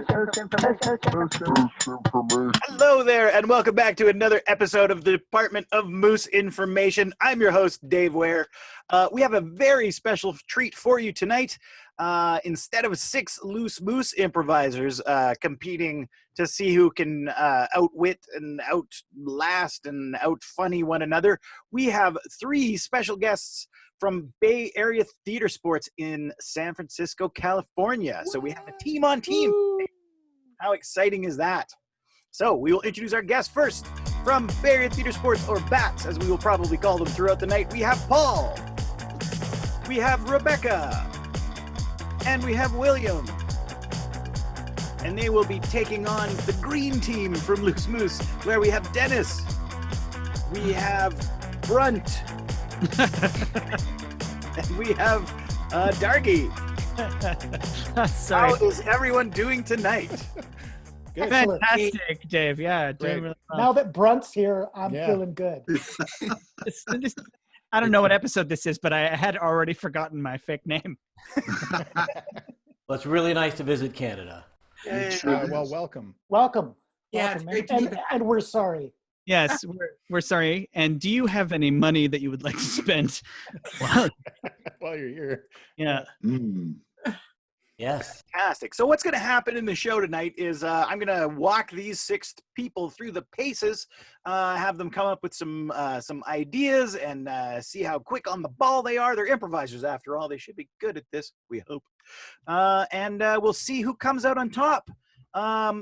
Hello there, and welcome back to another episode of the Department of Moose Information. I'm your host, Dave Ware. We have a very special treat for you tonight. Instead of 6 loose moose improvisers competing to see who can outwit and outlast and outfunny one another, we have 3 special guests from Bay Area Theater Sports in San Francisco, California. So we have a team on team. How exciting is that? So we will introduce our guests first. From Bay Area Theater Sports, or BATS, as we will probably call them throughout the night, we have Paul. We have Rebecca. And we have William. And they will be taking on the green team from Loose Moose, where we have Dennis. We have Brunt. And we have Dargie. How is everyone doing tonight? Good. Fantastic, Dave. Yeah, doing really well. Now that Brunt's here, I'm feeling good. I don't know what episode this is, but I had already forgotten my fake name. Well, it's really nice to visit Canada. Well, welcome. Welcome. Yeah, Welcome. it's great to be back. And we're sorry. Yes, we're sorry. And do you have any money that you would like to spend? While you're here. Yeah. Yes. Fantastic. So what's going to happen in the show tonight is I'm going to walk these 6 people through the paces, have them come up with some ideas, and see how quick on the ball they are. They're improvisers, after all. They should be good at this, we hope. And we'll see who comes out on top.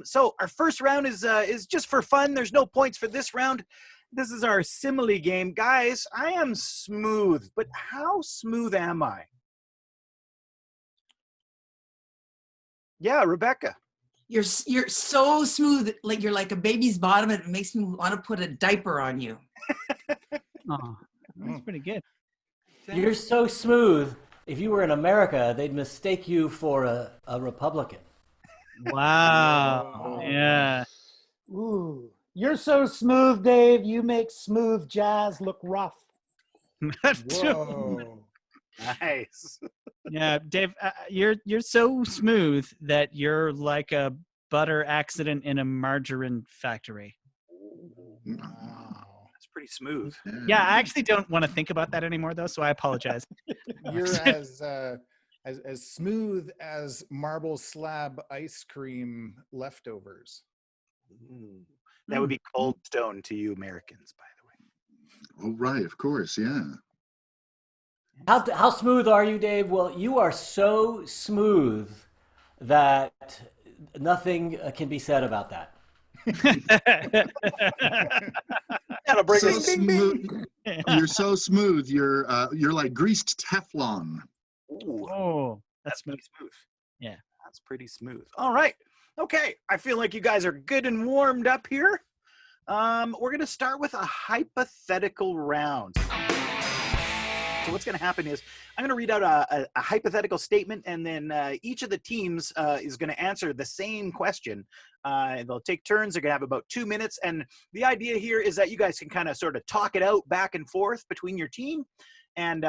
So our first round is just for fun. There's no points for this round. This is our simile game. Guys, I am smooth, but how smooth am I? Yeah, Rebecca. You're so smooth, like you're like a baby's bottom, and it makes me want to put a diaper on you. Oh, that's pretty good. You're so smooth. If you were in America, they'd mistake you for a Republican. Wow. Yeah. Ooh, you're so smooth, Dave. You make smooth jazz look rough. Whoa. Nice. Yeah, Dave, you're so smooth that you're like a butter accident in a margarine factory. Wow. That's pretty smooth. Yeah, I actually don't want to think about that anymore, though, so I apologize. You're as smooth as marble slab ice cream leftovers. That would be Cold Stone to you Americans, by the way. Oh, right, of course, yeah. How smooth are you, Dave? Well, you are so smooth that nothing can be said about that. That'll bring So us ding, ding, ding. You're so smooth. You're like greased Teflon. Ooh, Oh, that's pretty smooth. Yeah. That's pretty smooth. All right. Okay. I feel like you guys are good and warmed up here. We're going to start with a hypothetical round. So what's going to happen is I'm going to read out a hypothetical statement, and then each of the teams is going to answer the same question. They'll take turns. They're going to have about 2 minutes. And the idea here is that you guys can kind of sort of talk it out back and forth between your team and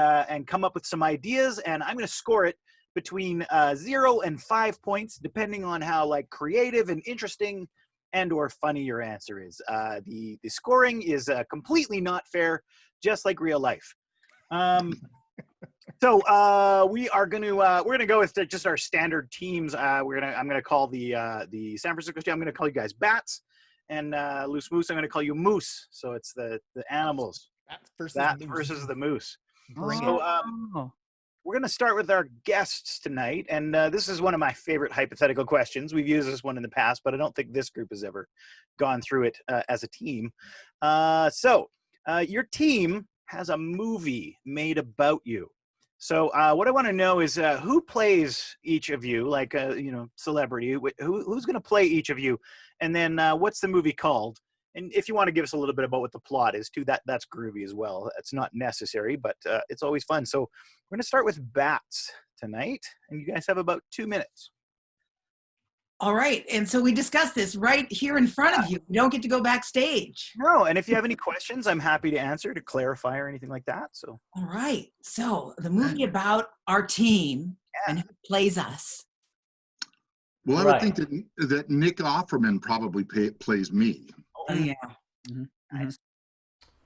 come up with some ideas. And I'm going to score it between 0 and 5 points, depending on how like creative and interesting and or funny your answer is. The scoring is completely not fair, just like real life. So we're gonna go with just our standard teams. I'm gonna call the San Francisco team. I'm gonna call you guys Bats, and Loose Moose. I'm gonna call you Moose. So it's the animals. Bat versus the Moose. So we're gonna start with our guests tonight, and this is one of my favorite hypothetical questions. We've used this one in the past, but I don't think this group has ever gone through it as a team. So your team has a movie made about you. So what I want to know is who plays each of you, like celebrity. Who's going to play each of you, and then what's the movie called? And if you want to give us a little bit about what the plot is too, that's groovy as well. It's not necessary, but it's always fun. So we're going to start with Bats tonight, and you guys have about 2 minutes. All right. And so we discussed this right here in front of you. You don't get to go backstage. No, and if you have any questions, I'm happy to answer, to clarify or anything like that. So. All right. So the movie about our team and who plays us. Well, I would Right. think that Nick Offerman probably plays me. Oh, yeah. Nice.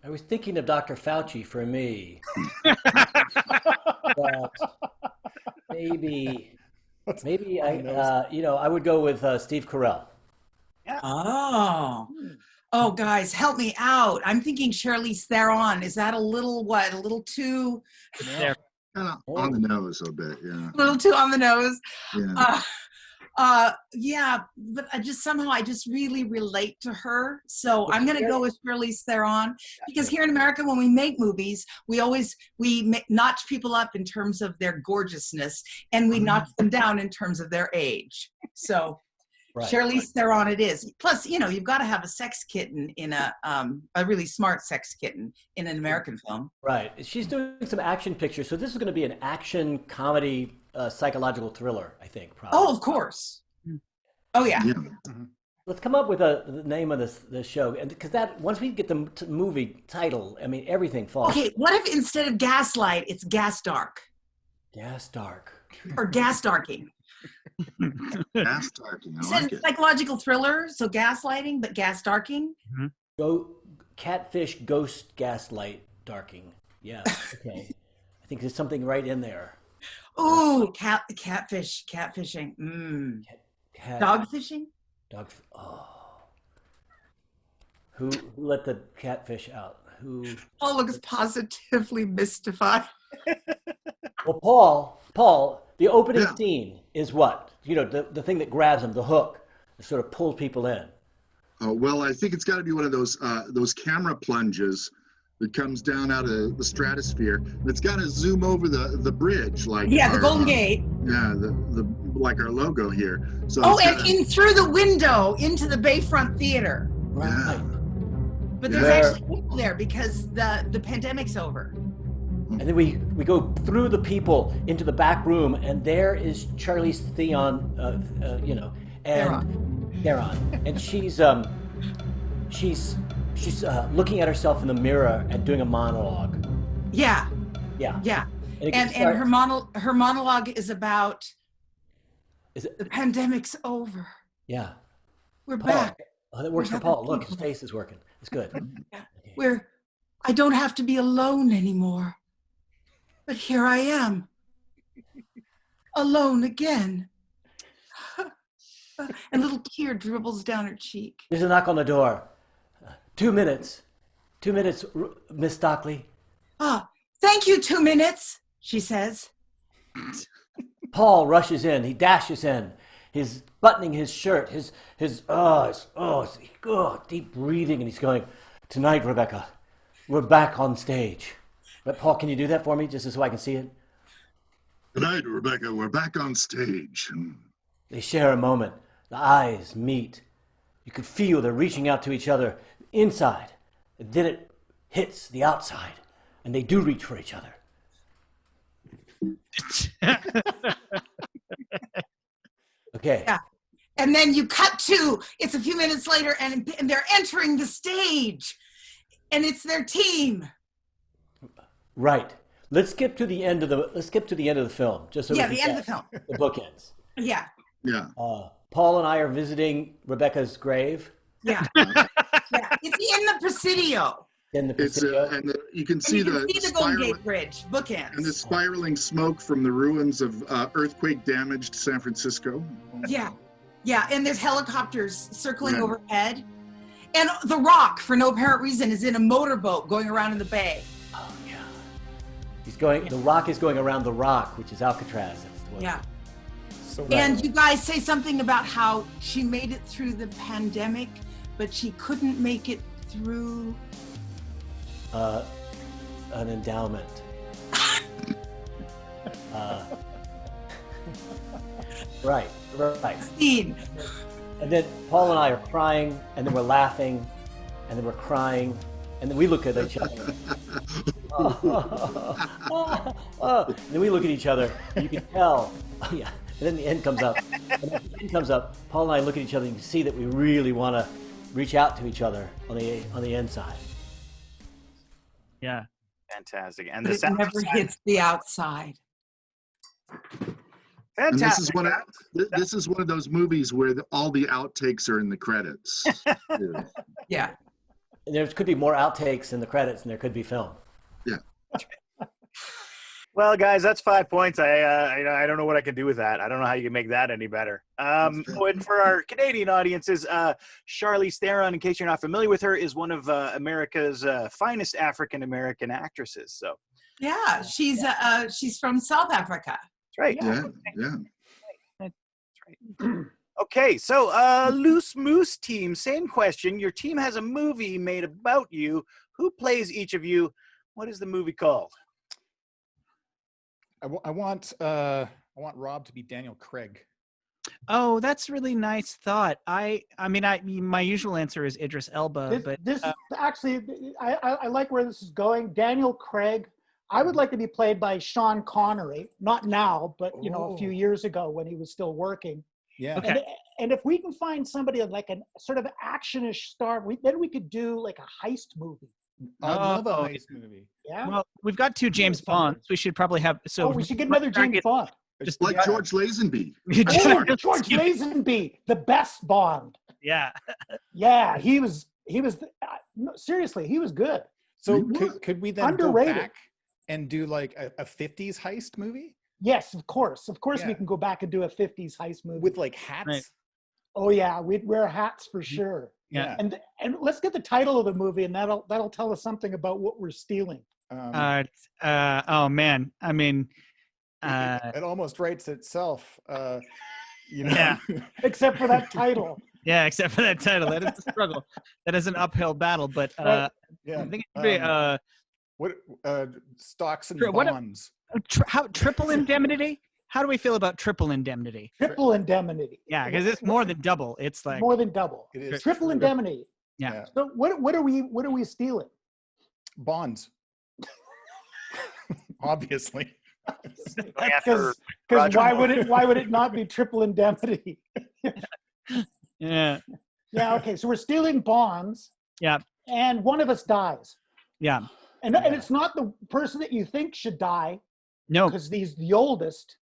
I was thinking of Dr. Fauci for me. But maybe I would go with Steve Carell. Oh. Oh, guys, help me out. I'm thinking Charlize Theron. Is that a little too There. Kind of on the nose a bit, yeah. on the nose? Yeah. Yeah, but I just really relate to her. So I'm going to go with Charlize Theron because here in America, when we make movies, we notch people up in terms of their gorgeousness and we notch them down in terms of their age. So Right. Charlize Theron it is. Plus, you've got to have a sex kitten in a really smart sex kitten in an American film. Right. She's doing some action pictures, so this is going to be an action comedy, psychological thriller, I think. Probably. Oh, of course. Oh, yeah. Let's come up with the name of the show, and because once we get the movie title, I mean everything falls. Okay, what if instead of Gaslight, it's Gas Dark Gas Dark. or Gas Darking? Gas darking. I Instead like of it. psychological thriller, so gaslighting, but gas darking. Go catfish, ghost, gaslight, darking. Yeah. Okay. I think there's something right in there. Oh, catfishing. Dog fishing. Dog. Oh. Who let the catfish out? Who? Paul looks positively mystified. Well, Paul, the opening scene is what? The thing that grabs him, the hook, that sort of pulls people in. Well, I think it's got to be one of those camera plunges that comes down out of the stratosphere. And it's got to zoom over the bridge, like the Golden Gate. Yeah, the like our logo here. So and in through the window into the Bayfront Theater. Right. But there's actually people there because the pandemic's over. And then we go through the people into the back room, and there is Charlize Theron, and Theron, and she's looking at herself in the mirror and doing a monologue. Yeah. Yeah. And her monologue is about the pandemic's over. Yeah. We're Paul. back. Oh, that works for Paul. Look, his face is working. It's good. Okay. I don't have to be alone anymore. But here I am, alone again. And a little tear dribbles down her cheek. There's a knock on the door. 2 minutes. 2 minutes, Miss Stockley. Thank you, 2 minutes, she says. Paul rushes in. He dashes in. He's buttoning his shirt. His deep breathing, and he's going, "Tonight, Rebecca, we're back on stage." But Paul, can you do that for me, just so I can see it? Tonight, Rebecca, we're back on stage. They share a moment. The eyes meet. You could feel they're reaching out to each other inside. And then it hits the outside, and they do reach for each other. Okay. Yeah. And then you cut to, it's a few minutes later, and they're entering the stage, and it's their team. Right. Let's skip to the end of the film, just so Yeah, we the can end of the get film. the bookends. Yeah. Yeah. Paul and I are visiting Rebecca's grave Yeah. Yeah. It's in the Presidio. in the It's Presidio. you can And see you can the see the Golden spiral- Gate Bridge, bookends. and the spiraling smoke from the ruins of earthquake-damaged San Francisco. Yeah. Yeah. And there's helicopters circling Right. overhead. And The Rock, for no apparent reason, is in a motorboat going around in the bay. Oh yeah. The Rock is going around the Rock, which is Alcatraz. That's what- Yeah. So And you guys say something about how she made it through the pandemic, but she couldn't make it through. An endowment. Right. Scene. And then Paul and I are crying, and then we're laughing, and then we're crying, and then we look at each other. And then we look at each other, and you can tell. Oh, yeah. And then the end comes up. And then the end comes up. Paul and I look at each other, and you can see that we really want to reach out to each other on the inside. Yeah. Fantastic. And But the it sound never hits the outside. And Fantastic. this is one of those movies where all the outtakes are in the credits. Yeah. Yeah. And there could be more outtakes in the credits than there could be film. Well, guys, that's 5 points. I don't know what I can do with that. I don't know how you can make that any better. And for our Canadian audiences, Charlize Theron, in case you're not familiar with her, is one of America's finest African American actresses. So Yeah, she's from South Africa. that's right. Yeah. That's right. Okay, so Loose Moose team, same question. Your team has a movie made about you. Who plays each of you? What is the movie called? I want Rob to be Daniel Craig. Oh, that's really nice thought. I mean, my usual answer is Idris Elba, but This actually, I like where this is going. Daniel Craig. I would like to be played by Sean Connery, not now, but a few years ago when he was still working. Yeah. Okay. And if we can find somebody like a sort of actionish star, then we could do like a heist movie. I love a Oh, heist movie. Yeah. well, we've got 2 James Bonds. We should probably have We should get another James Bond. Just Like George Lazenby. Oh, George Lazenby, the best Bond. Yeah. Yeah, he was. No, seriously, he was good. So could we then Underrated. go back and do like a 50s heist movie Yes, of course. Of course, we Yeah. can go back and do a 50s heist movie. with like hats? Right. Oh yeah, we'd wear hats for sure. Yeah. And let's get the title of the movie, and that'll tell us something about what we're stealing. Oh man. I mean, It almost writes itself. Yeah. Except for that title. yeah, except for that title. That is a struggle. That is an uphill battle, but Right. Yeah. I think it could be What stocks and What- bonds? how triple indemnity? How do we feel about triple indemnity? Triple indemnity. Yeah, because it's more than double. It's like more than double. It is Triple indemnity. Yeah. So what are we stealing? bonds. Obviously. Because Roger why would it not be triple indemnity? yeah, Yeah. Okay. So we're stealing bonds. Yeah. And one of us dies, yeah. and it's not the person that you think should die No, because he's the oldest,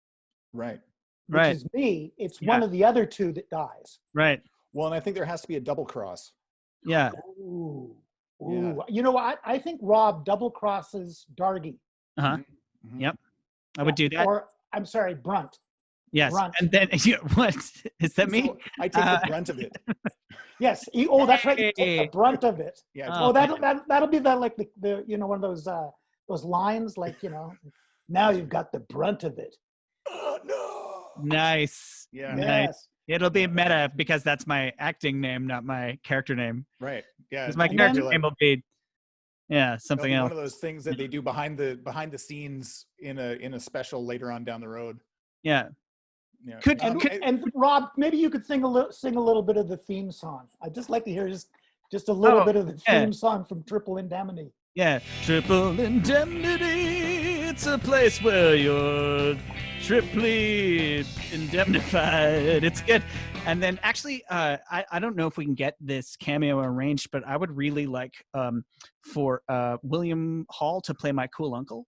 Right. which right, is me. It's Yeah. one of the other 2 that dies. right. Well, and I think there has to be a double cross. Yeah. Ooh. Yeah. Ooh. You know what? I think Rob double crosses Dargie. Uh-huh. Mhm. Yep. I would do that. Or I'm sorry, Brunt. Yes. Brunt. And then what is that me? So I take the brunt of it. Yes. That's right. You take Hey. the brunt of it. Yeah. Oh, Oh, that'll be that like the one of those lines like now you've got the brunt of it. Oh no. Nice. Yeah. Nice. Yes. It'll be meta because that's my acting name, not my character name. Right. Yeah. Because my And character then- name will be, something One else. of those things that they do behind the scenes in a special later on down the road. Yeah. Yeah. Could- And Rob, maybe you could sing a little bit of the theme song. I'd just like to hear just a little Oh, bit of the yeah. theme song from Triple Indemnity. Yeah. Triple indemnity. It's a place where you're triply indemnified. It's good. And then actually, I don't know if we can get this cameo arranged, but I would really like for William Hall to play my cool uncle.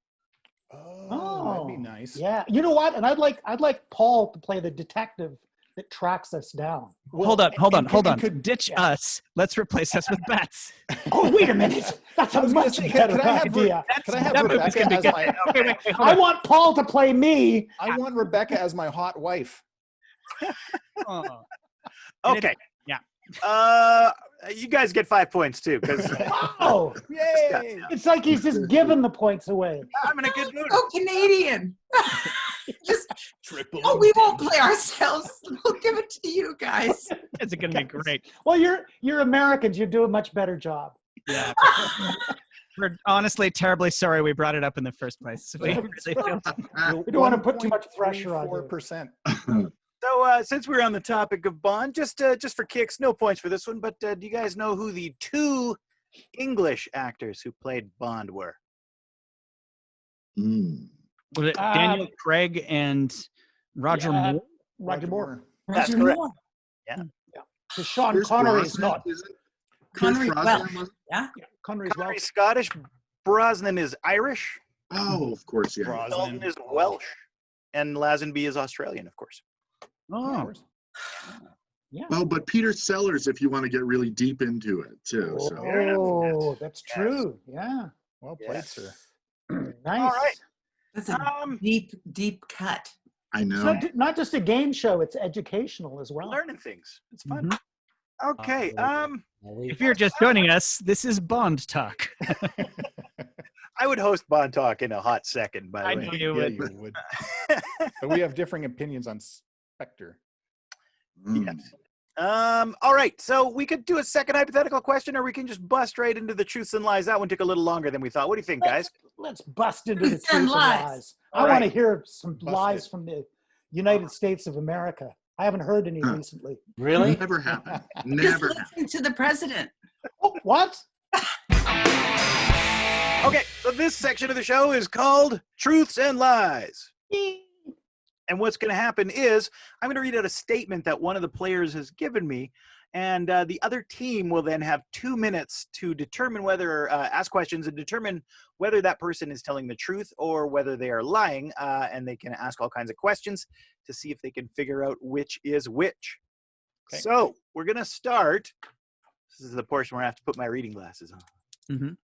Oh, that'd be nice. Yeah. You know what? And I'd like Paul to play the detective that tracks us down. Hold on. could- Ditch us. Let's replace us with bats. Oh, wait a minute. That's a was gonna much say, better could I have idea. Can I have That movie's Rebecca gonna be as good. my? Wait, hold I on. want Paul to play me. I want Rebecca as my hot wife. Oh. Okay. Yeah. You guys get 5 points too, because Wow. Yay! It's like he's just giving the points away. I'm in a good mood. So Canadian. Just Triple. we won't play ourselves. We'll give it to you guys. It's gonna be great. Well, you're Americans. You do a much better job. Yeah. We're honestly terribly sorry we brought it up in the first place. We really feel We don't want to put too much pressure on you. 4%. So since we're on the topic of Bond, just for kicks, no points for this one, but do you guys know who the 2 English actors who played Bond were? Mm. Was it Daniel Craig and Roger Yeah. Moore? Roger Moore. That's Roger correct. Moore. So Sean Pierce Connery's Brosnan, not. isn't- Connery Pierce Welsh. Brosnan was- Connery's well. Connery's Scottish, Brosnan is Irish, Oh, of course, yeah. Dalton Brosnan. is Welsh. And Lazenby is Australian, of course. Oh, Yeah. Oh, but Peter Sellers, if you want to get really deep into it too. So Oh, that's true. Yeah. Well played, Yes. sir. Nice. All right. That's a Um, deep cut. I It's know. not just a game show, it's educational as well. learning things. It's fun. Mhm. Okay. If you're just joining us, this is Bond Talk. I would host Bond Talk in a hot second, by the I way. know you Yeah, would. you would. But we have differing opinions on Spectre. Mm. Yes. All right. So we could do a second hypothetical question, or we can just bust right into the truths and lies. That one took a little longer than we thought. What do you think, guys? Let's bust into the Truths truth and and lies. lies. All I want to right. hear some Bust lies it. from the United States of America. I haven't heard any Huh. recently. Really? Never happened. Just Never happened. listen to the president. Oh, what? Okay. So this section of the show is called Truths and Lies. And what's going to happen is I'm going to read out a statement that one of the players has given me, and the other team will then have 2 minutes to determine whether, ask questions and determine whether that person is telling the truth or whether they are lying. And they can ask all kinds of questions to see if they can figure out which is which. Okay. So we're going to start. This is the portion where I have to put my reading glasses on. We're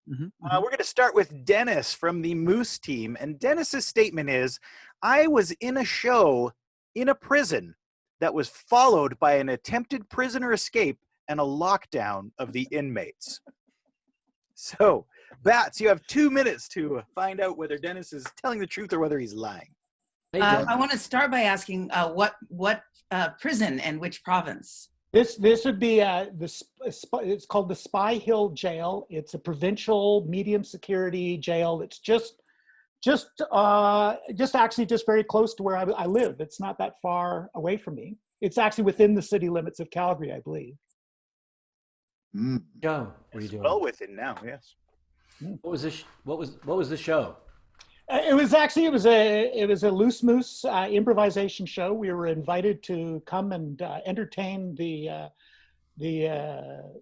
going to start with Dennis from the Moose team. And Dennis's statement is, I was in a show in a prison that was followed by an attempted prisoner escape and a lockdown of the inmates. So, Bats, you have 2 minutes to find out whether Dennis is telling the truth or whether he's lying. Hey, Jen. I want to start by asking what prison and which province? This would be it's called the Spy Hill Jail. It's a provincial medium security jail. It's just very close to where I live. It's not that far away from me. It's actually within the city limits of Calgary, I believe. Mm. Joe, what are you doing? Well within now, yes. What was this? What was the show? It was a Loose Moose improvisation show. We were invited to come and entertain the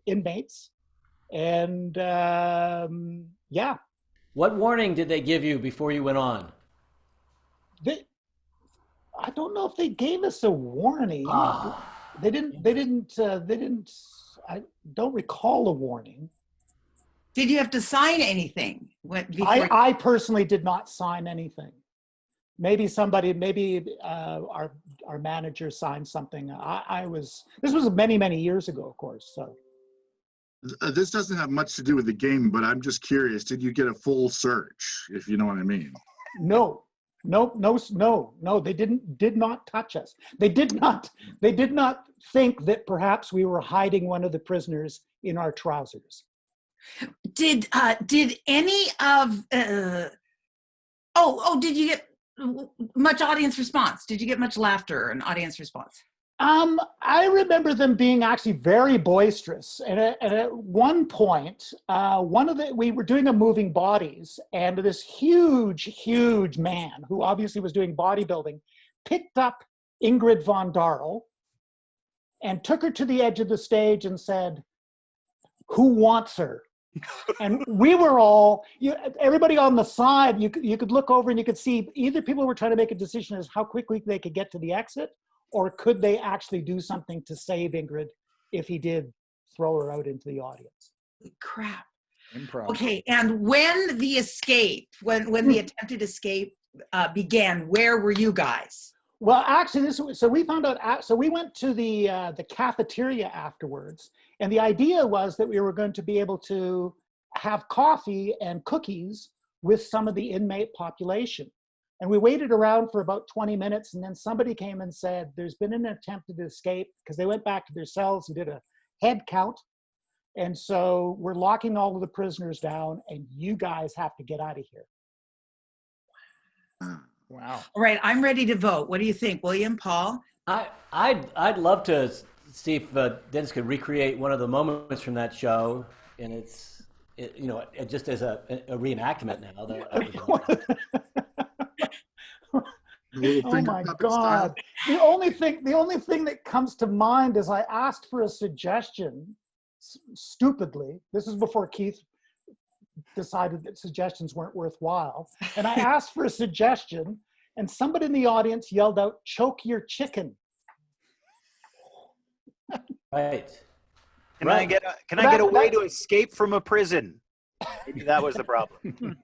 inmates, and yeah, What warning did they give you before you went on? I don't know if they gave us a warning. Ah. They didn't. I don't recall a warning. Did you have to sign anything? I personally did not sign anything. Maybe our manager signed something. This was many years ago, of course. So This doesn't have much to do with the game, but I'm just curious. Did you get a full search, if you know what I mean? no. They did not touch us. They did not think that perhaps we were hiding one of the prisoners in our trousers. Did any of did you get much audience response? Did you get much laughter and audience response? I remember them being actually very boisterous. And at one point, we were doing a moving bodies, and this huge man who obviously was doing bodybuilding picked up Ingrid von Darl and took her to the edge of the stage and said, "Who wants her?" And we were all, everybody on the side, you could look over and you could see either people were trying to make a decision as how quickly they could get to the exit, or could they actually do something to save Ingrid if he did throw her out into the audience? Crap. Improv. Okay, and when the escape, when the attempted escape began, where were you guys? Well, actually, we found out. So we went to the cafeteria afterwards, and the idea was that we were going to be able to have coffee and cookies with some of the inmate population. And we waited around for about 20 minutes, and then somebody came and said, "There's been an attempted escape," because they went back to their cells and did a head count. And so we're locking all of the prisoners down, and you guys have to get out of here. Wow. All right, I'm ready to vote. What do you think, William, Paul? I'd love to see if Dennis could recreate one of the moments from that show, and it just as a reenactment now. Oh my God. The only thing that comes to mind is I asked for a suggestion stupidly. This is before Keith decided that suggestions weren't worthwhile. And I asked for a suggestion, and somebody in the audience yelled out, "Choke your chicken." Right. Can I get a way to escape from a prison? Maybe that was the problem.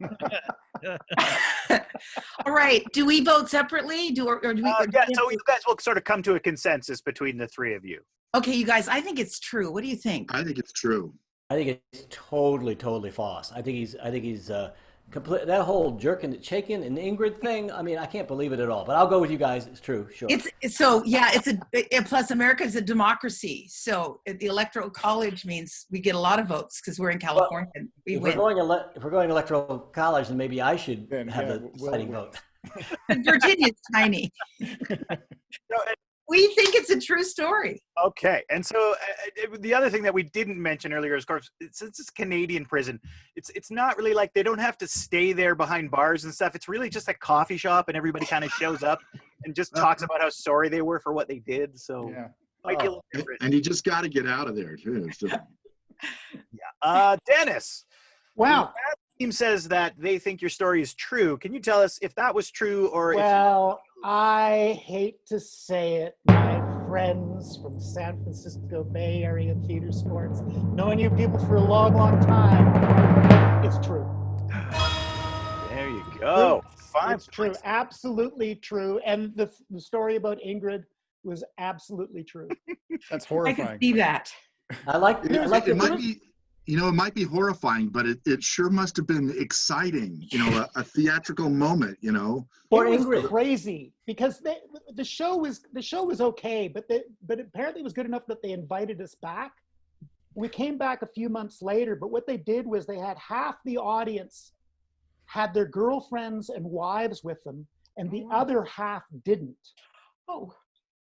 All right. Do we vote separately? So you guys will sort of come to a consensus between the three of you. Okay, you guys, I think it's true. What do you think? I think it's true. I think it's totally false. I think he's complete, that whole jerking, shaking, and Ingrid thing. I mean, I can't believe it at all. But I'll go with you guys. It's true. Sure. Plus America is a democracy. So the electoral college means we get a lot of votes because we're in California. Well, we if win. We're going electoral college, then maybe I should have the deciding vote. Virginia's tiny. We think it's a true story. Okay, and so the other thing that we didn't mention earlier is, of course, since it's Canadian prison, it's not really like they don't have to stay there behind bars and stuff. It's really just a coffee shop, and everybody kind of shows up and just talks about how sorry they were for what they did. So might be a little different. And you just got to get out of there too. So. Dennis. Wow. The team says that they think your story is true. Can you tell us if that was true or? Well, I hate to say it, my friends from San Francisco Bay Area theater sports, knowing you people for a long, long time, it's true. There you go. Fine. It's true, absolutely true. And the story about Ingrid was absolutely true. That's I horrifying. can see that. I like It might be, it might be horrifying, but it sure must have been exciting. A theatrical moment. For it was Ingrid. crazy because the show was okay, but apparently it was good enough that they invited us back. We came back a few months later, but what they did was they had half the audience had their girlfriends and wives with them, and the other half didn't. Oh.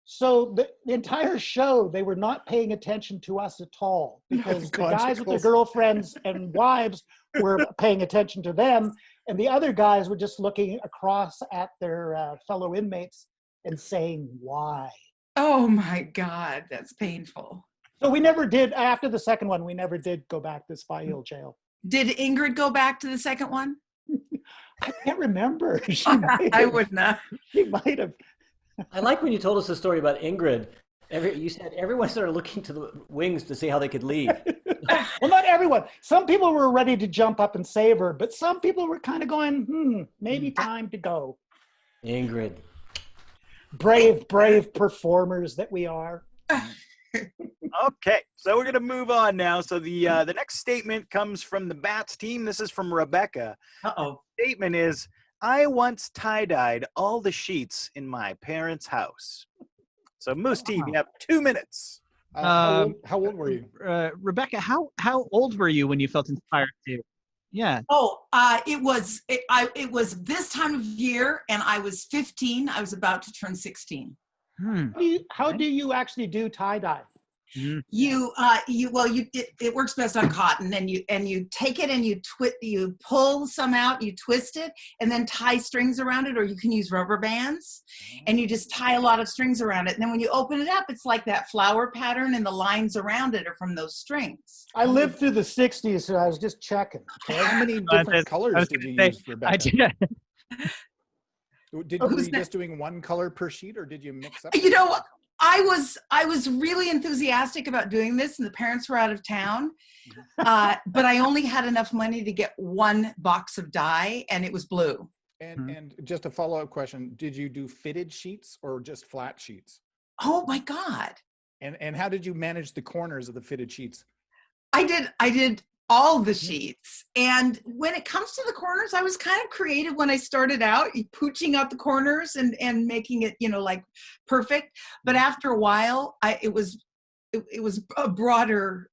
So the entire show, they were not paying attention to us at all because the guys with their girlfriends and wives were paying attention to them, and the other guys were just looking across at their fellow inmates and saying, "Why?" Oh my God, that's painful. So we never did, after the second one, we never did go back to Spy Hill Jail. Did Ingrid go back to the second one? I can't remember. I would not. She might have. I like when you told us the story about Ingrid. You said everyone started looking to the wings to see how they could leave. Well, not everyone. Some people were ready to jump up and save her, but some people were kind of going, maybe time to go. Ingrid. Brave performers that we are. Okay, so we're going to move on now. So the next statement comes from the BATS team. This is from Rebecca. Uh-oh. The statement is, "I once tie-dyed all the sheets in my parents' house." So Moose team, you have 2 minutes. How old were you? Rebecca, how old were you when you felt inspired to? Yeah. Oh, it was this time of year, and I was 15. I was about to turn 16. How do you actually do tie-dye? It works best on cotton, and you take it and you pull some out, you twist it, and then tie strings around it, or you can use rubber bands, and you just tie a lot of strings around it. And then when you open it up, it's like that flower pattern, and the lines around it are from those strings. I lived through the 60s, so I was just checking. How many different colors did you use, Rebecca? Were you just doing one color per sheet, or did you mix up? I was really enthusiastic about doing this, and the parents were out of town, but I only had enough money to get one box of dye, and it was blue. And just a follow-up question: did you do fitted sheets or just flat sheets? Oh my God! And how did you manage the corners of the fitted sheets? I did all the sheets, and when it comes to the corners, I was kind of creative when I started out, pooching out the corners and making it like perfect. But after a while, it was a broader.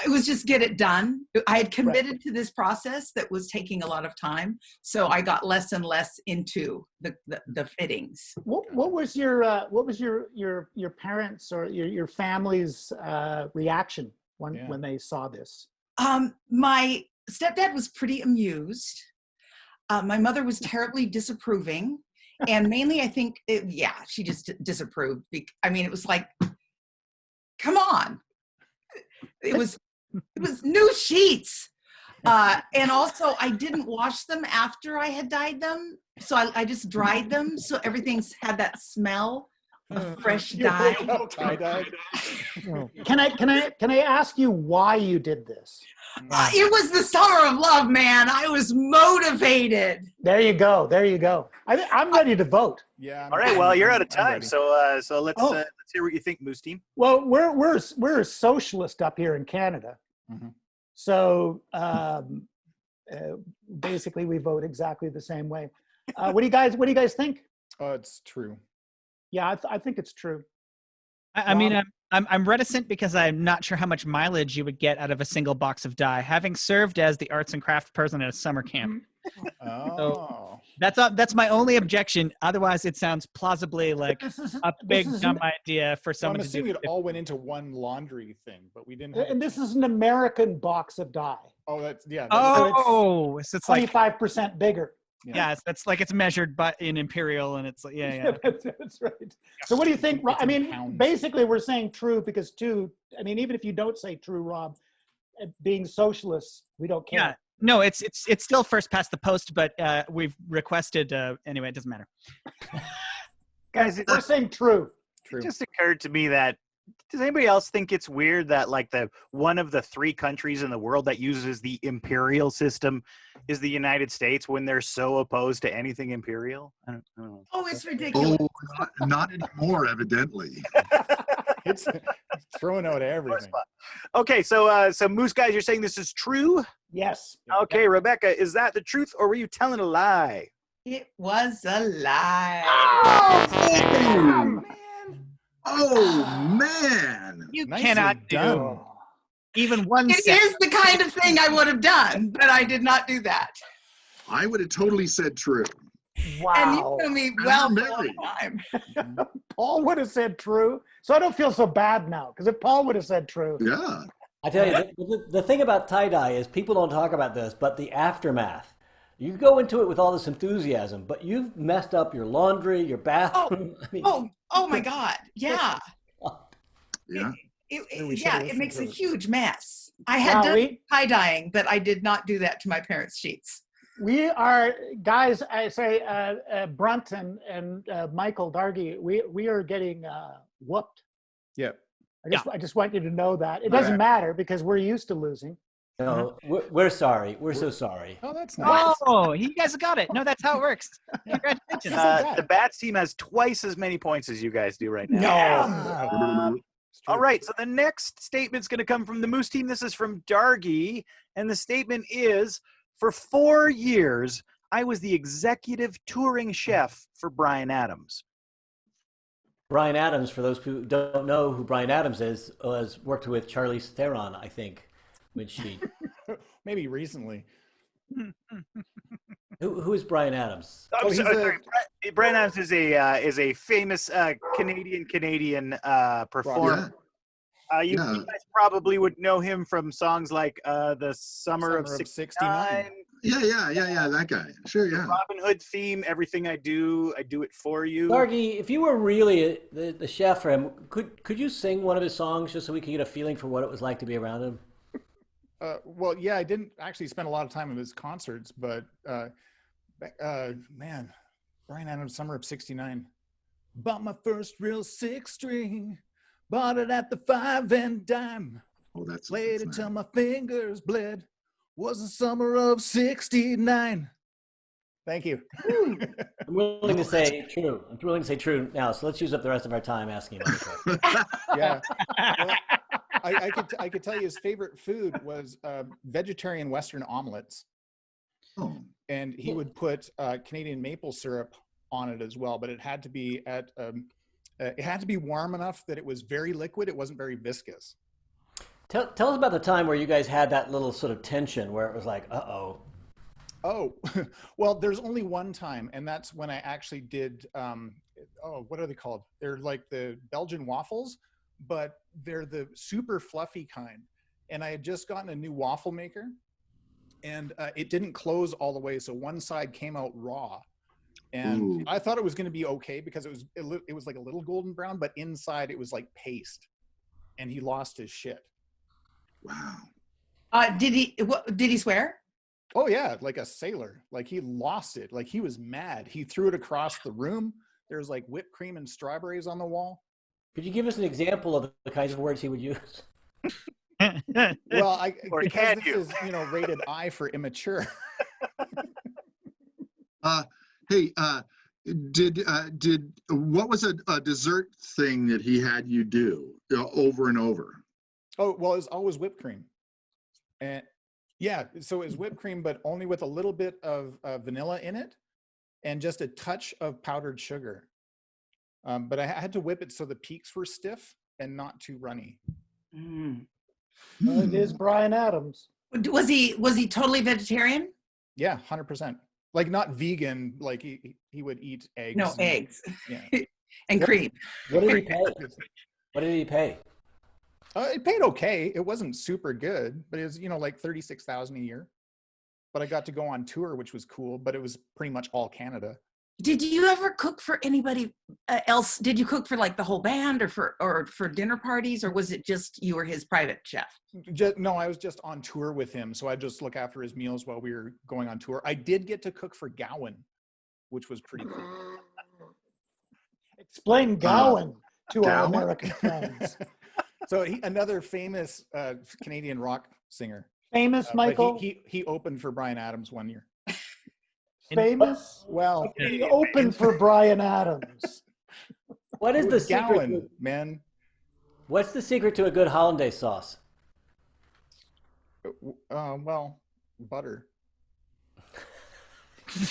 It was just get it done. I had committed to this process that was taking a lot of time, so I got less and less into the fittings. What was your parents or your family's reaction when they saw this? My stepdad was pretty amused. My mother was terribly disapproving, and mainly I think she just disapproved. I mean, it was like, come on. It was new sheets. And also, I didn't wash them after I had dyed them. So I just dried them. So everything's had that smell of fresh dye. Can I ask you why you did this? It was the summer of love, man. I was motivated. There you go. There you go. I'm ready to vote. Yeah. All right. Well, you're out of I'm time. ready. So let's Oh. let's hear what you think, Moose Team. Well, we're socialist up here in Canada, so basically we vote exactly the same way. What do you guys think? Oh, it's true. Yeah, I think it's true. I mean, I'm reticent because I'm not sure how much mileage you would get out of a single box of dye. Having served as the arts and craft person at a summer camp, Oh. that's my only objection. Otherwise, it sounds plausibly like a big dumb idea for Well, I'm someone to do. assuming it all went into one laundry thing, but we didn't. Have And this is an American box of dye. Oh, that's yeah. Oh, so it's like 25% bigger. yeah, it's like it's measured but in imperial, and it's like yeah. That's right. So what do you think? It's I in mean, pounds. basically we're saying true because I mean, even if you don't say true, Rob, being socialists, we don't care. Yeah. No, it's still first past the post, but we've requested anyway. It doesn't matter. Guys, We're saying true. True. it just occurred to me that does anybody else think it's weird that like the one of the 3 countries in the world that uses the imperial system is the United States when they're so opposed to anything imperial? I don't know. Oh, it's ridiculous. Oh, not anymore, evidently. It's throwing out everything. Okay, so Moose guys, you're saying this is true? Yes. Okay, Rebecca, is that the truth or were you telling a lie? It was a lie. Oh, man. You Nicely cannot done. do even one. It is the kind of thing I would have done, but I did not do that. I would have totally said true. Wow. And you know me well for a long married. time. Paul would have said true, so I don't feel so bad now. Because if Paul would have said true, Yeah. I tell you, the thing about tie-dye is people don't talk about this, but the aftermath. You go into it with all this enthusiasm, but you've messed up your laundry, your bathroom. I mean, Oh my God. Yeah. Yeah. It makes a huge mess. I had done tie-dyeing, but I did not do that to my parents' sheets. we are guys. I say Brunt and Michael Dargie. We are getting whooped. Yep. I just want you to know that it doesn't matter because we're used to losing. no, we're sorry. We're so sorry. Oh, that's nice. Oh, you guys got it. No, that's how it works. Congratulations. The BATS team has twice as many points as you guys do right now. Wow. It's true. All right, so the next statement's going to come from the Moose team. This is from Dargie, and the statement is, for 4 years, I was the executive touring chef for Bryan Adams. Bryan Adams, for those who don't know who Bryan Adams is, has worked with Charlize Theron, I think, when she. Maybe recently. Who is Bryan Adams? Oh, he's sorry. Bryan Adams is a famous Canadian performer. You guys probably would know him from songs like the Summer of '69. Yeah, that guy. Sure, yeah. Robin Hood theme, Everything I Do It For You. Dargie, if you were really the chef for him, could you sing one of his songs just so we could get a feeling for what it was like to be around him? Well, yeah, I didn't actually spend a lot of time at his concerts, but man, Bryan Adams, Summer of '69. Bought my first real 6-string, bought it at the 5 and dime. Oh, that's Played nice. until my fingers bled. Was the summer of '69. Thank you. I'm willing to say true. I'm willing to say true now. So let's use up the rest of our time asking him. Yeah. Well, I could tell you his favorite food was vegetarian Western omelets. Oh. And he would put Canadian maple syrup on it as well, but it had to be warm enough that it was very liquid. It wasn't very viscous. Tell us about the time where you guys had that little sort of tension where it was like, uh-oh. Oh, well, there's only one time, and that's when I actually did, what are they called? They're like the Belgian waffles, but they're the super fluffy kind. And I had just gotten a new waffle maker, and it didn't close all the way, so one side came out raw. And Ooh. I thought it was going to be okay because it was like a little golden brown, but inside it was like paste. And he lost his shit. Wow. Did he swear? Oh yeah, like a sailor. Like he lost it. Like he was mad. He threw it across the room. There's like whipped cream and strawberries on the wall. Could you give us an example of the kinds of words he would use? Well, Or because can this you? is rated I for immature. Hey, did what was a dessert thing that he had you do over and over? Oh well, it's always whipped cream, and yeah, so it's whipped cream, but only with a little bit of vanilla in it, and just a touch of powdered sugar. But I had to whip it so the peaks were stiff and not too runny. Mm. Well, it is Brian Adams. Was he totally vegetarian? Yeah, 100%. Like not vegan. Like he would eat eggs. No, eggs. Yeah. And cream. What did he pay? What did he pay? It paid okay. It wasn't super good, but it was like $36,000 a year. But I got to go on tour, which was cool. But it was pretty much all Canada. Did you ever cook for anybody else? Did you cook for like the whole band, or for dinner parties, or was it just you were his private chef? No, I was just on tour with him, so I just look after his meals while we were going on tour. I did get to cook for Gowan, which was pretty cool. Explain Gowan to our Gowan? American friends. So another famous Canadian rock singer. Famous, But Michael? he opened for Brian Adams one year. Famous? Well, He opened for Brian Adams. What is it the was secret? Gowan, man. What's the secret to a good hollandaise sauce? Well, butter.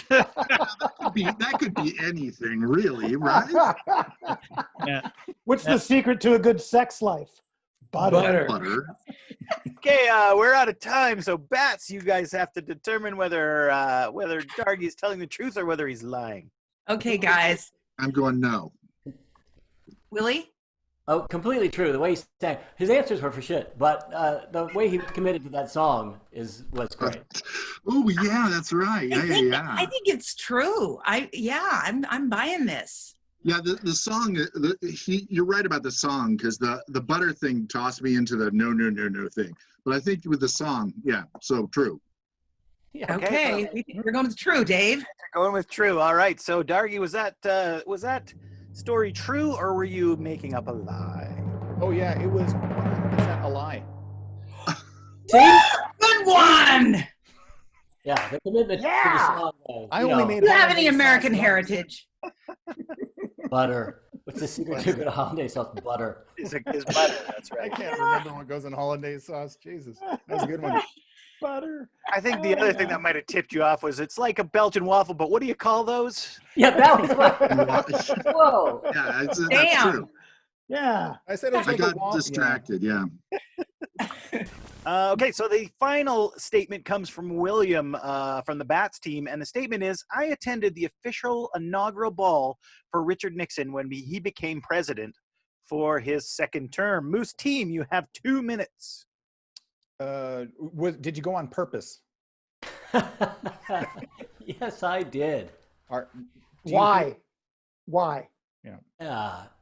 That could be anything, really, right? What's the secret to a good sex life? Butter. Butter. Okay, we're out of time. So, Bats, you guys have to determine whether Dargie's telling the truth or whether he's lying. Okay, guys. I'm going no. Willie? Oh, completely true. The way he sang, his answers were for shit, but the way he committed to that song was great. Oh yeah, that's right. Yeah. I think it's true. I'm buying this. Yeah, the song. You're right about the song because the butter thing tossed me into the no thing. But I think with the song, yeah, so true. Yeah. Okay, we're going with true, Dave. Going with true. All right. So, Dargie, was that story true, or were you making up a lie? Oh yeah, it was 100% a lie. See? Good one. Yeah, the commitment to Yeah. the song. I only made. You have any hollandaise American sauce once. heritage? butter. What's the secret to a good hollandaise sauce? Butter. Is butter. That's I right. can't remember what goes in hollandaise sauce. Jesus, that was a good one. Butter. I think the other thing that might have tipped you off was it's like a Belgian waffle, but what do you call those? Yeah, that was what. Whoa. Yeah, that's Damn. true. Yeah. I said it was I like a got waffle. distracted. Yeah. Okay, so the final statement comes from William from the BATS team, and the statement is, I attended the official inaugural ball for Richard Nixon when he became president for his second term. Moose team, you have 2 minutes. Did you go on purpose? Yes, I did. Do you Why? think- Why?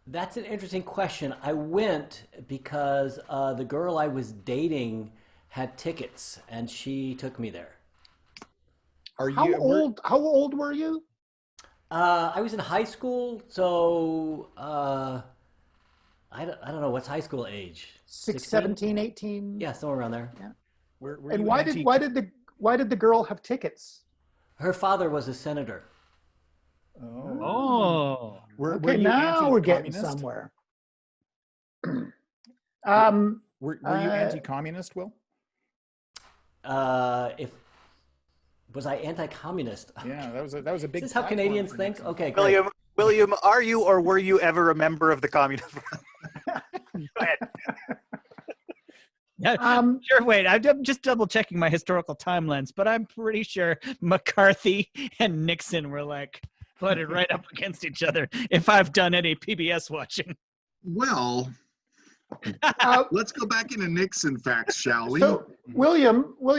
That's an interesting question. I went because the girl I was dating had tickets, and she took me there. Are How you old? How old were you? I was in high school, so I don't know what's high school age. 17, 18? Yeah, somewhere around there. Were And you why did the girl have tickets? Her father was a senator. Oh. Oh. Were Okay, you now we're getting anti-communist? somewhere. Were you anti-communist, Will? If was I anti-communist? Yeah, that was a big. Is this how platform Canadians for think? Nixon. Okay, great. William, are you or were you ever a member of the Communist Party? Go ahead. Yeah, sure. Wait, I'm just double checking my historical timelines, but I'm pretty sure McCarthy and Nixon were like butted right up against each other. If I've done any PBS watching, Well, let's go back into Nixon facts, shall we? So, William, what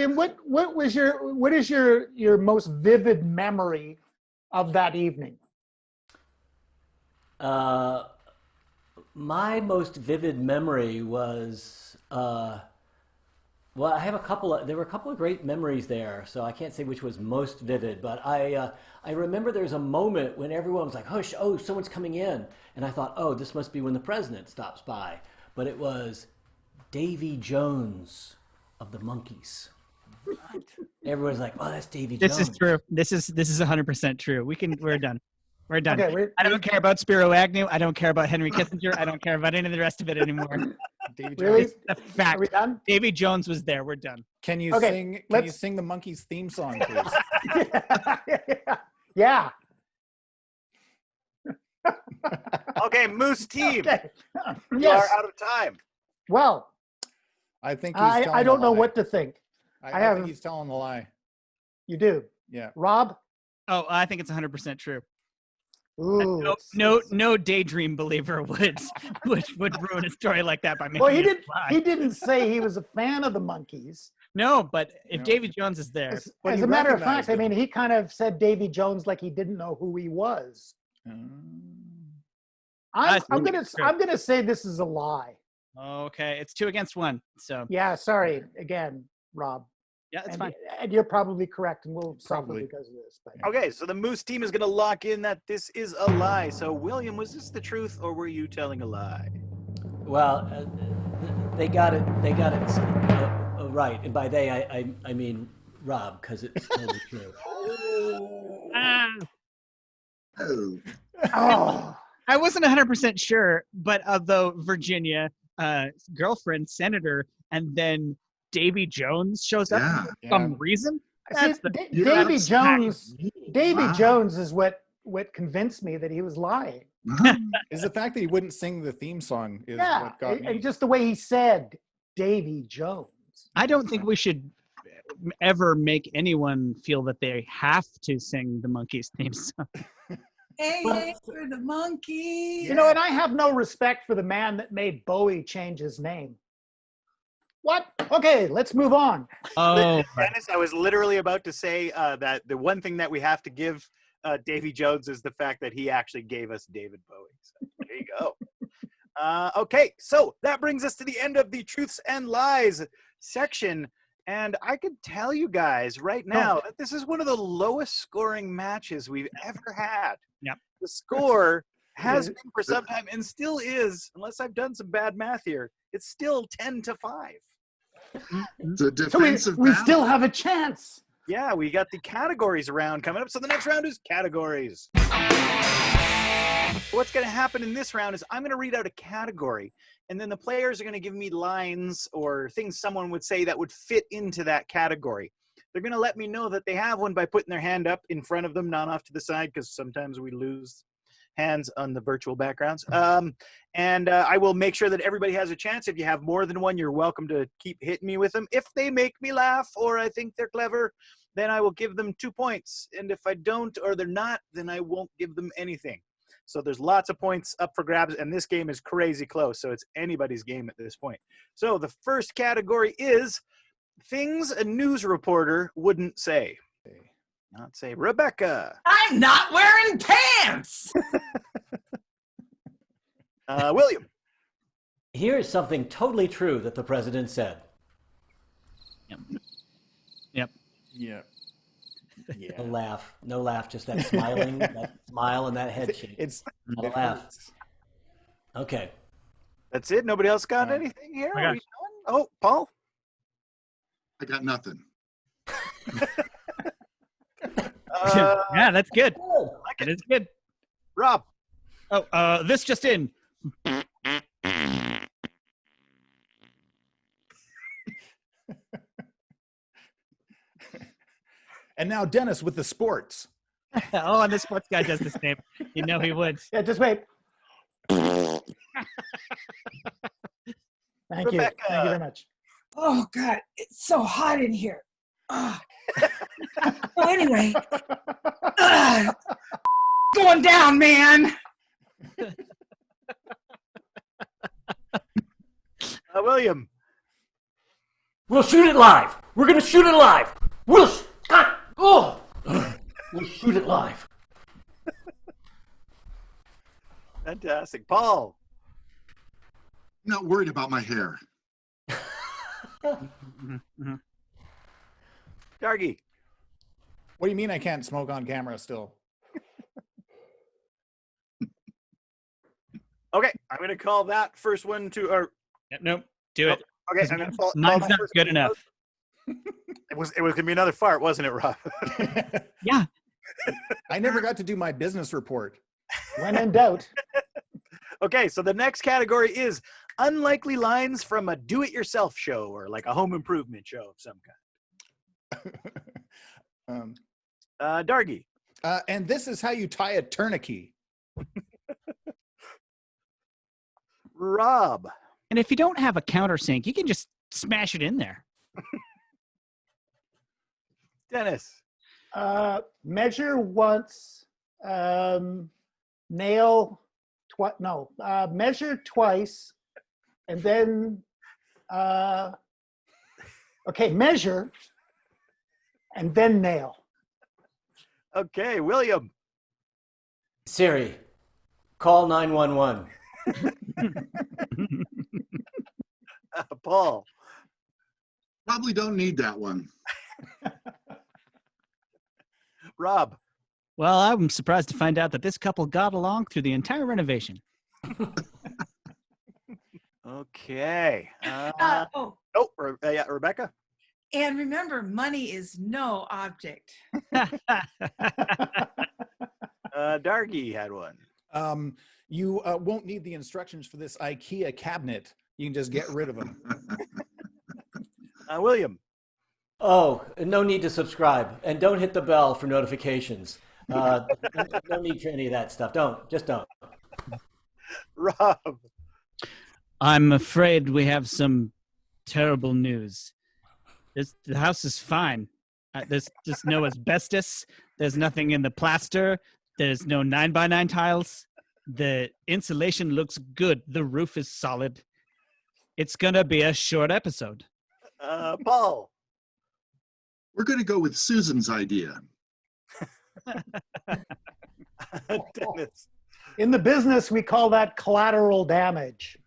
is your most vivid memory of that evening? My most vivid memory was Well, I have there were a couple of great memories there, so I can't say which was most vivid, but I remember there was a moment when everyone was like, hush, oh, someone's coming in. And I thought, oh, this must be when the president stops by. But it was Davy Jones of the Monkees. Everyone's like, oh, that's Davy Jones. This is true. This is 100% true. We're done. We're done. Okay, I don't care about Spiro Agnew. I don't care about Henry Kissinger. I don't care about any of the rest of it anymore. David Really? Jones. The Are we fact. done? Davy Jones was there. We're done. Can you Okay, sing? Can you let's- sing the Monkees theme song, please? Yeah. Okay, Moose team. Okay. You Yes. are out of time. Well, I think he's telling I don't a know lie. what to think. I have- think he's telling the lie. You do, Yeah. Rob. Oh, I think it's 100% true. Ooh. No daydream believer would ruin a story like that by making Well, he it did. lie. He didn't say he was a fan of the Monkees. No, but if No. Davy Jones is there, But As he a matter of recognized fact, I him. mean, he kind of said Davy Jones like he didn't know who he was. I'm think gonna it's true. I'm gonna say this is a lie. okay, it's 2 against 1. So Yeah, sorry again, Rob. yeah, it's And, fine. and you're probably correct, and we'll suffer Probably. because of this. But Okay, so the Moose team is going to lock in that this is a lie. So, William, was this the truth or were you telling a lie? Well, they got it right. And by they, I mean Rob, because it's totally true. Ah, Oh, oh, I wasn't 100% sure, but although Virginia, girlfriend, senator, and then Davy Jones shows up yeah. for some reason. see, That's the, Da- Yeah, Davy that's Jones. Davy Wow. Jones is what convinced me that he was lying. Uh-huh. Is the fact that he wouldn't sing the theme song is Yeah, what got me. and just the way he said Davy Jones. I don't think we should ever make anyone feel that they have to sing the Monkees theme song. Hey, hey, for the monkey. You know, and I have no respect for the man that made Bowie change his name. What? Okay, let's move on. Oh, Dennis, I was literally about to say that the one thing that we have to give Davy Jones is the fact that he actually gave us David Bowie. So there you go. Okay, so that brings us to the end of the Truths and Lies section. And I can tell you guys right now that this is one of the lowest scoring matches we've ever had. Yep. The score has been for some time and still is, unless I've done some bad math here, it's still 10-5. It's a So defensive we battle. still have a chance. Yeah, we got the categories round coming up. So the next round is categories. What's going to happen in this round is I'm going to read out a category, and then the players are going to give me lines or things someone would say that would fit into that category. They're going to let me know that they have one by putting their hand up in front of them, not off to the side, because sometimes we lose hands on the virtual backgrounds. And I will make sure that everybody has a chance. If you have more than one, you're welcome to keep hitting me with them. If they make me laugh or I think they're clever, then I will give them 2 points. And if I don't or they're not, then I won't give them anything. So there's lots of points up for grabs, and this game is crazy close, so it's anybody's game at this point. So the first category is things a news reporter wouldn't say. Not say, Rebecca. I'm not wearing pants. William. Here is something totally true that the president said. Yep. Yeah. No laugh, no laugh, just that smiling, that smile and that head shake. It's Not a laugh. Okay. That's it? Nobody else got anything here? I Are got- we done? Oh, Paul? I got nothing. yeah, that's good. Good. That is good. Rob. Oh, this just in. And now Dennis with the sports. Oh, and the sports guy does the same. You know he would. Yeah, just wait. Thank you. Rebecca. Thank you very much. Oh God, it's so hot in here. Well, anyway, going down, man. William. We'll shoot it live. We're gonna shoot it live. We'll shoot it live. Fantastic. Paul. I'm not worried about my hair. Dargie. What do you mean I can't smoke on camera still? Okay, I'm going to call that first one to. Or Nope. Do it. okay, I'm going to call Mine's that not first good one. enough. It was going to be another fart, wasn't it, Rob? Yeah. I never got to do my business report. When in doubt. Okay, so the next category is unlikely lines from a do-it-yourself show or like a home improvement show of some kind. Dargie. And this is how you tie a tourniquet. Rob. And if you don't have a countersink, you can just smash it in there. Dennis. Measure once, nail twice. No, measure twice, and then measure, and then nail. Okay, William. Siri, call 911. Paul. Probably don't need that one. Rob. Well, I'm surprised to find out that this couple got along through the entire renovation. Okay. Rebecca. And remember, money is no object. Dargie had one. You won't need the instructions for this IKEA cabinet. You can just get rid of them. William. Oh, no need to subscribe. And don't hit the bell for notifications. No need for any of that stuff. Just don't. Rob. I'm afraid we have some terrible news. The house is fine. There's just no asbestos. There's nothing in the plaster. There's no 9x9 tiles. The insulation looks good. The roof is solid. It's going to be a short episode. Paul. We're going to go with Susan's idea. Dennis. In the business, we call that collateral damage.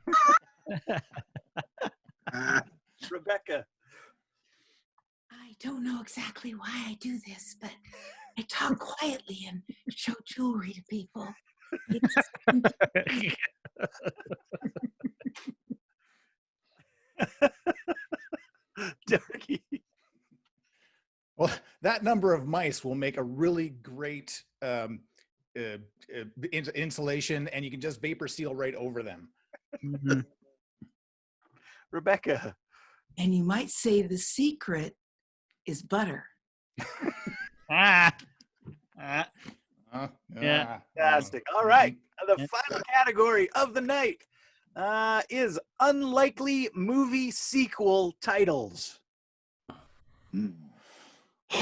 Rebecca. I don't know exactly why I do this, but I talk quietly and show jewelry to people. Dargie. Well, that number of mice will make a really great insulation, and you can just vapor seal right over them. Mhm. Rebecca. And you might say the secret is butter. Yeah. Fantastic. All right. The final category of the night is unlikely movie sequel titles.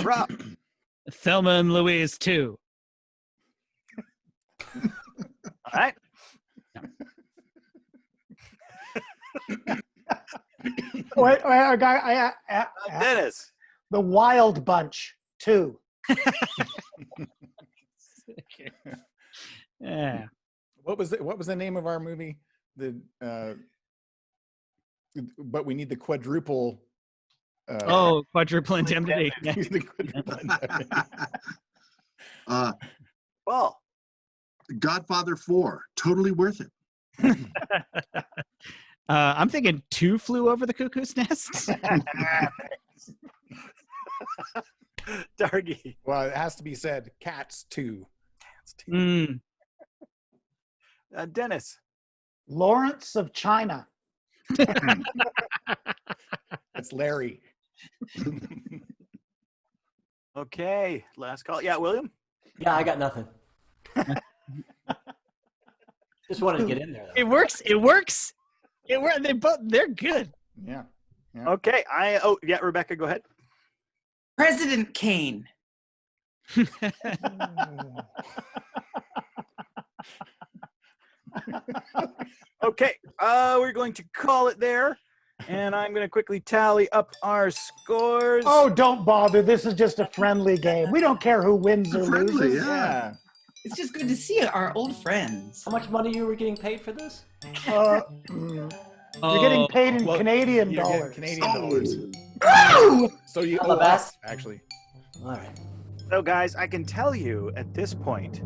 Rob. Thelma and Louise 2. All right. Wait, Dennis. The Wild Bunch 2. Yeah. What was the name of our movie? But we need the quadruple. Quadruple indemnity. The quadruple indemnity. Paul. Godfather 4, totally worth it. I'm thinking 2 Flew Over the Cuckoo's Nest. Dargie. Well, it has to be said, Cats 2. Mm. Dennis. Lawrence of China. That's Larry. Okay. Last call. Yeah, William. Yeah, I got nothing. Just wanted to get in there, though. It works. They're good. Yeah. Okay. Rebecca, go ahead. President Kane. Okay. We're going to call it there. And I'm going to quickly tally up our scores. Oh, don't bother. This is just a friendly game. We don't care who wins or Friendly, loses. yeah. It's just good to see our old friends. How much money you were getting paid for this? You're getting paid in Well, Canadian you're getting dollars. Canadian dollars. Ooh! So you Hello, owe Bats. us, actually. All right. So, guys, I can tell you at this point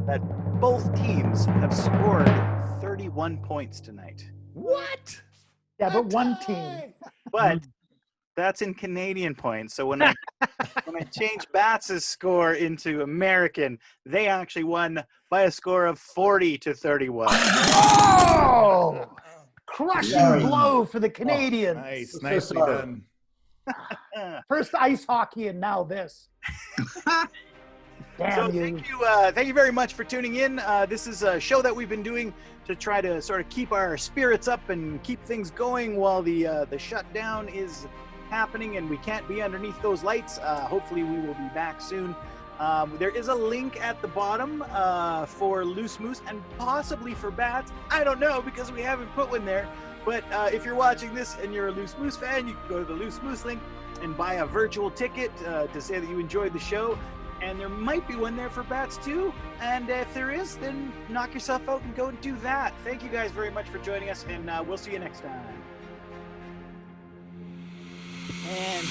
that both teams have scored 31 points tonight. What? Yeah, but one team. But that's in Canadian points. So when I change Bats' score into American, they actually won by a score of 40-31. Oh! Crushing Sorry. blow for the Canadians. Nice, I'm so nicely sorry. done. First ice hockey and now this. Damn So you. thank you very much for tuning in. This is a show that we've been doing to try to sort of keep our spirits up and keep things going while the shutdown is happening and we can't be underneath those lights. Hopefully we will be back soon. There is a link at the bottom for Loose Moose and possibly for Bats. I don't know because we haven't put one there. But if you're watching this and you're a Loose Moose fan, you can go to the Loose Moose link and buy a virtual ticket to say that you enjoyed the show. And there might be one there for Bats too. And if there is, then knock yourself out and go and do that. Thank you guys very much for joining us, and we'll see you next time. And